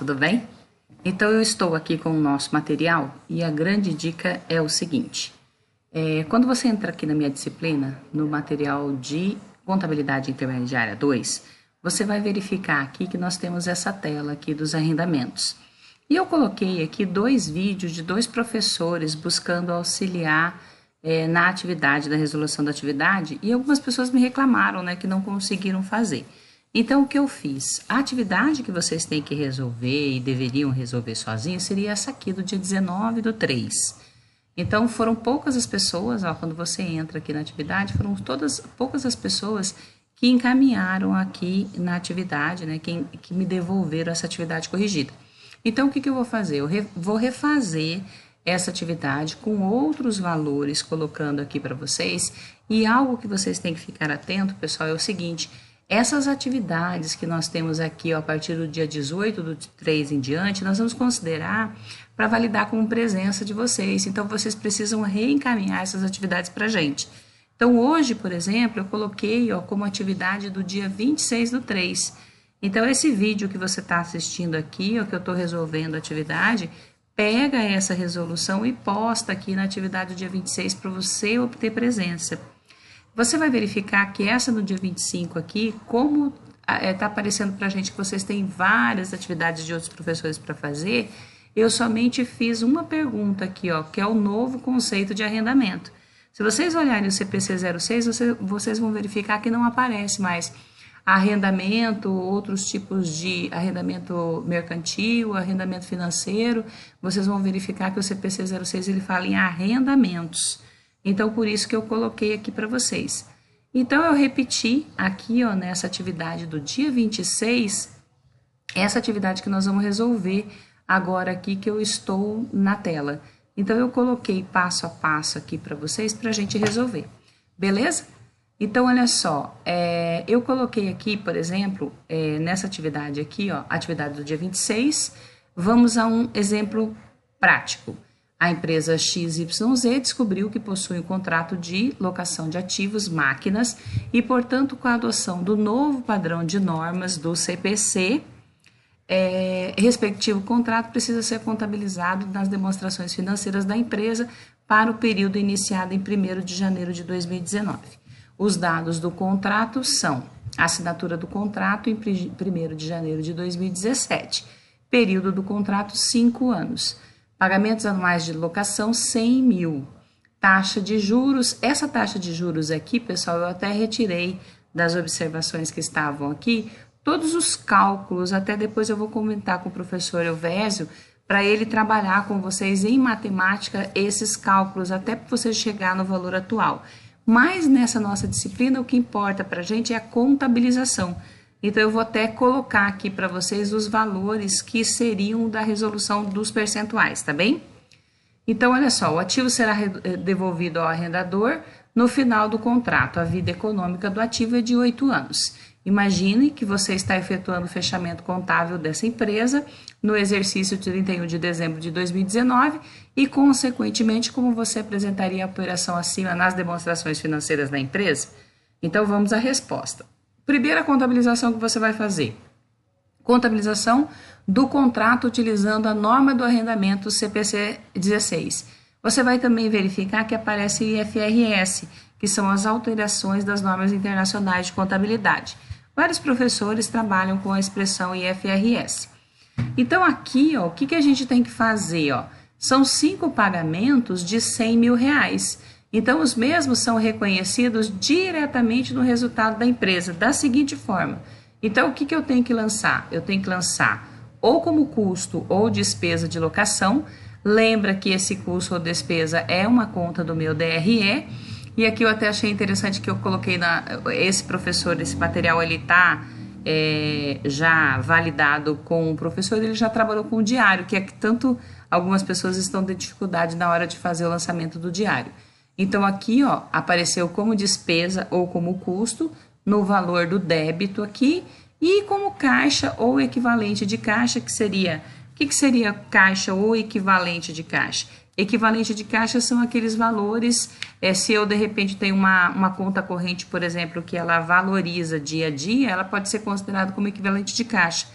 tudo bem? Então eu estou aqui com o nosso material e a grande dica é o seguinte, quando você entra aqui na minha disciplina, no material de Contabilidade Intermediária 2, você vai verificar aqui que nós temos essa tela aqui dos arrendamentos. E eu coloquei aqui 2 vídeos de 2 professores buscando auxiliar na atividade, da resolução da atividade, e algumas pessoas me reclamaram, né, que não conseguiram fazer. Então, o que eu fiz? A atividade que vocês têm que resolver e deveriam resolver sozinhos seria essa aqui do dia 19/3. Então, foram poucas as pessoas, ó, quando você entra aqui na atividade, foram poucas as pessoas que encaminharam aqui na atividade, né, que me devolveram essa atividade corrigida. Então, o que eu vou fazer? Eu vou refazer essa atividade com outros valores, colocando aqui para vocês, e algo que vocês têm que ficar atento, pessoal, é o seguinte: essas atividades que nós temos aqui, ó, a partir do dia 18/3 em diante, nós vamos considerar para validar como presença de vocês. Então, vocês precisam reencaminhar essas atividades para a gente. Então, hoje, por exemplo, eu coloquei, ó, como atividade do dia 26/3. Então, esse vídeo que você está assistindo aqui, ó, que eu estou resolvendo a atividade, pega essa resolução e posta aqui na atividade do dia 26 para você obter presença. Você vai verificar que essa no dia 25 aqui, como está aparecendo para a gente que vocês têm várias atividades de outros professores para fazer, eu somente fiz uma pergunta aqui, ó, que é o novo conceito de arrendamento. Se vocês olharem o CPC 06, vocês vão verificar que não aparece mais arrendamento, outros tipos de arrendamento mercantil, arrendamento financeiro. Vocês vão verificar que o CPC 06 ele fala em arrendamentos. Então, por isso que eu coloquei aqui para vocês. Então, eu repeti aqui, ó, nessa atividade do dia 26, essa atividade que nós vamos resolver agora aqui, que eu estou na tela. Então, eu coloquei passo a passo aqui para vocês, para a gente resolver. Beleza? Então, olha só, eu coloquei aqui, por exemplo, nessa atividade aqui, ó, atividade do dia 26, vamos a um exemplo prático. A empresa XYZ descobriu que possui um contrato de locação de ativos, máquinas, e, portanto, com a adoção do novo padrão de normas do CPC, respectivo contrato precisa ser contabilizado nas demonstrações financeiras da empresa para o período iniciado em 1º de janeiro de 2019. Os dados do contrato são a assinatura do contrato em 1º de janeiro de 2017, período do contrato 5 anos. Pagamentos anuais de locação, 100 mil. Taxa de juros, essa taxa de juros aqui, pessoal, eu até retirei das observações que estavam aqui, todos os cálculos, até depois eu vou comentar com o professor Elvésio, para ele trabalhar com vocês em matemática esses cálculos, até para você chegar no valor atual. Mas nessa nossa disciplina, o que importa para a gente é a contabilização. Então, eu vou até colocar aqui para vocês os valores que seriam da resolução dos percentuais, tá bem? Então, olha só, o ativo será devolvido ao arrendador no final do contrato. A vida econômica do ativo é de 8 anos. Imagine que você está efetuando o fechamento contábil dessa empresa no exercício de 31 de dezembro de 2019 e, consequentemente, como você apresentaria a operação acima nas demonstrações financeiras da empresa? Então, vamos à resposta. Primeira contabilização que você vai fazer, contabilização do contrato utilizando a norma do arrendamento CPC 16. Você vai também verificar que aparece IFRS, que são as alterações das normas internacionais de contabilidade. Vários professores trabalham com a expressão IFRS. Então, aqui, ó, o que a gente tem que fazer? Ó? São 5 pagamentos de 100 mil reais. Então, os mesmos são reconhecidos diretamente no resultado da empresa, da seguinte forma. Então, o que eu tenho que lançar? Eu tenho que lançar ou como custo ou despesa de locação. Lembra que esse custo ou despesa é uma conta do meu DRE. E aqui eu até achei interessante que eu coloquei esse professor, esse material, ele está já validado com o professor, ele já trabalhou com o diário, que é que tanto algumas pessoas estão tendo dificuldade na hora de fazer o lançamento do diário. Então, aqui, ó, apareceu como despesa ou como custo no valor do débito aqui e como caixa ou equivalente de caixa, que seria... O que seria caixa ou equivalente de caixa? Equivalente de caixa são aqueles valores, se eu de repente tenho uma conta corrente, por exemplo, que ela valoriza dia a dia, ela pode ser considerada como equivalente de caixa.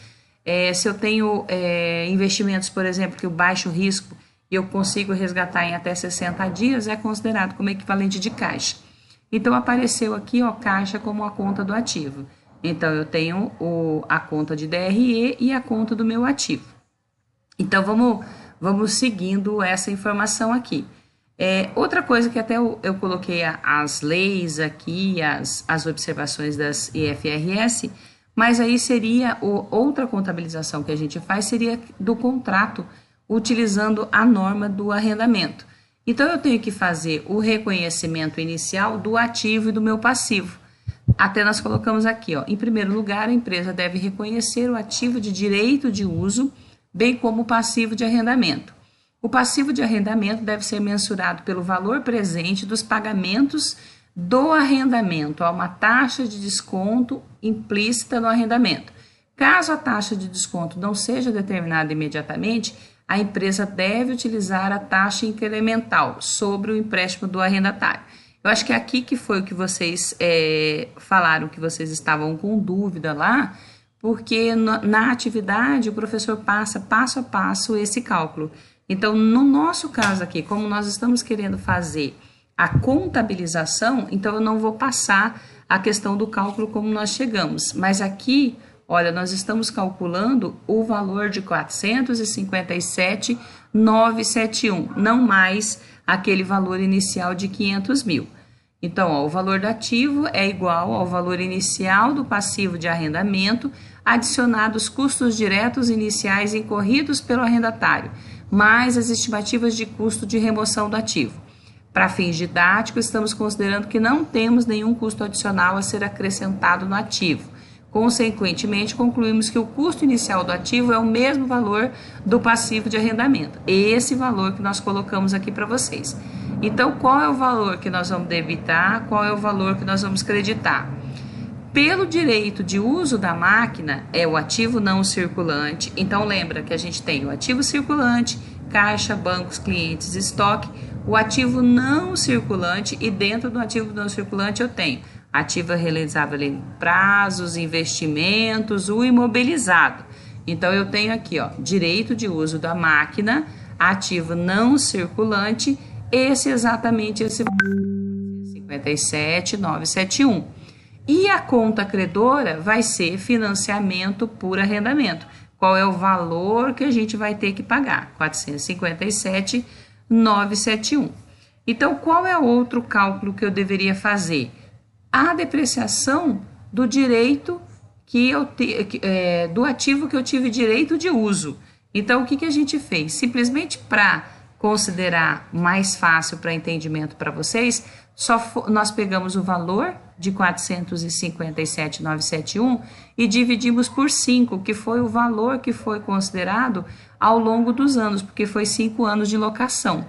Se eu tenho investimentos, por exemplo, que o baixo risco e eu consigo resgatar em até 60 dias, é considerado como equivalente de caixa. Então, apareceu aqui, ó, caixa como a conta do ativo. Então, eu tenho a conta de DRE e a conta do meu ativo. Então, vamos seguindo essa informação aqui. Outra coisa que até eu coloquei as leis aqui, as observações das IFRS, mas aí seria outra contabilização que a gente faz, seria do contrato, utilizando a norma do arrendamento. Então, eu tenho que fazer o reconhecimento inicial do ativo e do meu passivo. Até nós colocamos aqui, ó, em primeiro lugar, a empresa deve reconhecer o ativo de direito de uso, bem como o passivo de arrendamento. O passivo de arrendamento deve ser mensurado pelo valor presente dos pagamentos do arrendamento a uma taxa de desconto implícita no arrendamento. Caso a taxa de desconto não seja determinada imediatamente, a empresa deve utilizar a taxa incremental sobre o empréstimo do arrendatário. Eu acho que aqui que foi o que vocês falaram que vocês estavam com dúvida lá, porque na atividade o professor passa passo a passo esse cálculo. Então, no nosso caso aqui, como nós estamos querendo fazer a contabilização, então eu não vou passar a questão do cálculo como nós chegamos, mas aqui, olha, nós estamos calculando o valor de 457.971, não mais aquele valor inicial de 500 mil. Então, ó, o valor do ativo é igual ao valor inicial do passivo de arrendamento, adicionado os custos diretos iniciais incorridos pelo arrendatário, mais as estimativas de custo de remoção do ativo. Para fins didáticos, estamos considerando que não temos nenhum custo adicional a ser acrescentado no ativo. Consequentemente, concluímos que o custo inicial do ativo é o mesmo valor do passivo de arrendamento. Esse valor que nós colocamos aqui para vocês. Então, qual é o valor que nós vamos debitar? Qual é o valor que nós vamos creditar? Pelo direito de uso da máquina, é o ativo não circulante. Então, lembra que a gente tem o ativo circulante, caixa, bancos, clientes, estoque, o ativo não circulante, e dentro do ativo não circulante eu tenho ativo realizável em prazos, investimentos, o imobilizado. Então, eu tenho aqui, ó, direito de uso da máquina, ativo não circulante, exatamente esse 57.971. E a conta credora vai ser financiamento por arrendamento. Qual é o valor que a gente vai ter que pagar? 457.971. Então, qual é o outro cálculo que eu deveria fazer? A depreciação do direito do ativo que eu tive direito de uso. Então, o que a gente fez? Simplesmente para considerar mais fácil para entendimento para vocês, nós pegamos o valor de 457.971 e dividimos por 5, que foi o valor que foi considerado ao longo dos anos, porque foi 5 anos de locação.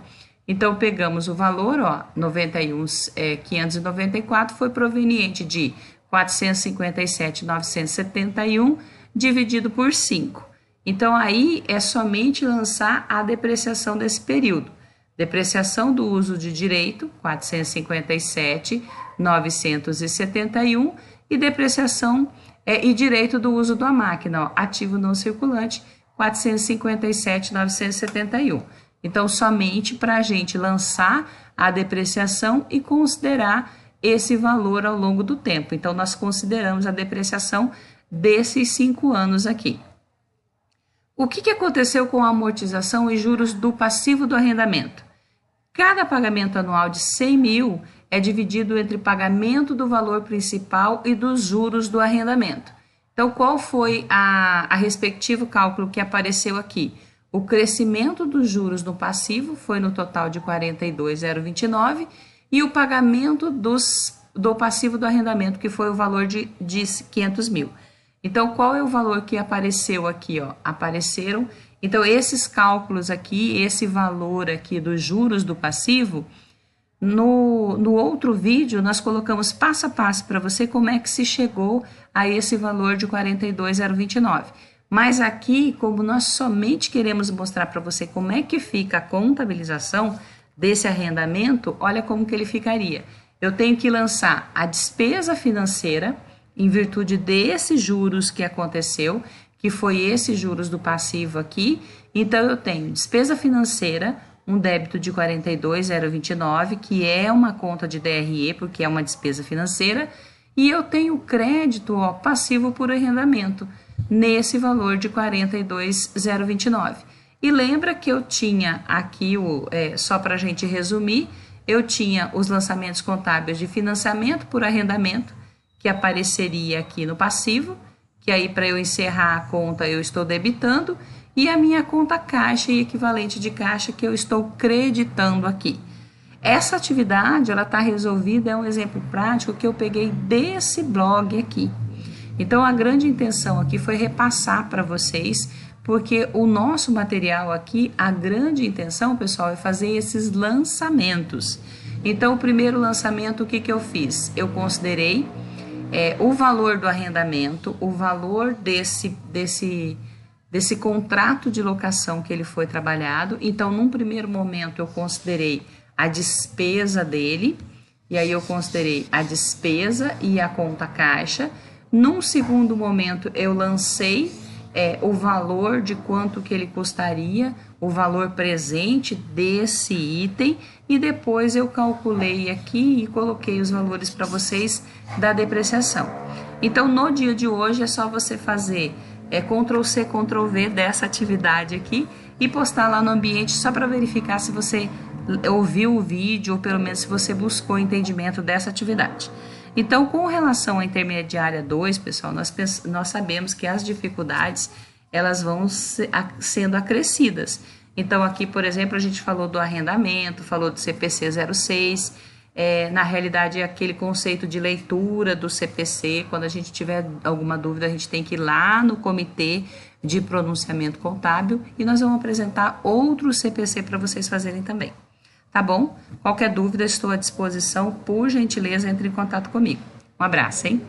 Então, pegamos o valor, ó, 91.594 foi proveniente de 457.971 dividido por 5. Então, aí é somente lançar a depreciação desse período. Depreciação do uso de direito, 457.971, e depreciação e direito do uso da máquina, ó, ativo não circulante, 457.971. Então, somente para a gente lançar a depreciação e considerar esse valor ao longo do tempo. Então, nós consideramos a depreciação desses 5 anos aqui. O que aconteceu com a amortização e juros do passivo do arrendamento? Cada pagamento anual de 100 mil é dividido entre pagamento do valor principal e dos juros do arrendamento. Então, qual foi a respectivo cálculo que apareceu aqui? O crescimento dos juros no passivo foi no total de 42.029 e o pagamento do passivo do arrendamento, que foi o valor de 500 mil. Então, qual é o valor que apareceu aqui? Ó? Apareceram, então, esses cálculos aqui, esse valor aqui dos juros do passivo, no outro vídeo, nós colocamos passo a passo para você como é que se chegou a esse valor de 42.029. Mas aqui, como nós somente queremos mostrar para você como é que fica a contabilização desse arrendamento, olha como que ele ficaria. Eu tenho que lançar a despesa financeira, em virtude desses juros que aconteceu, que foi esse juros do passivo aqui. Então, eu tenho despesa financeira, um débito de 42,029, que é uma conta de DRE, porque é uma despesa financeira, e eu tenho crédito passivo por arrendamento, nesse valor de 42,029. E lembra que eu tinha aqui, só para a gente resumir, eu tinha os lançamentos contábeis de financiamento por arrendamento, que apareceria aqui no passivo, que aí para eu encerrar a conta eu estou debitando, e a minha conta caixa e equivalente de caixa que eu estou creditando aqui. Essa atividade, ela está resolvida, é um exemplo prático que eu peguei desse blog aqui. Então, a grande intenção aqui foi repassar para vocês, porque o nosso material aqui, a grande intenção, pessoal, é fazer esses lançamentos. Então, o primeiro lançamento, o que eu fiz? Eu considerei o valor do arrendamento, o valor desse contrato de locação que ele foi trabalhado. Então, num primeiro momento, eu considerei a despesa dele, e aí eu considerei a despesa e a conta caixa. Num segundo momento, eu lancei o valor de quanto que ele custaria, o valor presente desse item, e depois eu calculei aqui e coloquei os valores para vocês da depreciação. Então, no dia de hoje, é só você fazer Ctrl+C, Ctrl+V dessa atividade aqui e postar lá no ambiente só para verificar se você ouviu o vídeo ou pelo menos se você buscou entendimento dessa atividade. Então, com relação à intermediária 2, pessoal, nós sabemos que as dificuldades elas vão sendo acrescidas. Então, aqui, por exemplo, a gente falou do arrendamento, falou do CPC 06, na realidade é aquele conceito de leitura do CPC. Quando a gente tiver alguma dúvida, a gente tem que ir lá no comitê de pronunciamento contábil e nós vamos apresentar outro CPC para vocês fazerem também. Tá bom? Qualquer dúvida, estou à disposição. Por gentileza, entre em contato comigo. Um abraço, hein?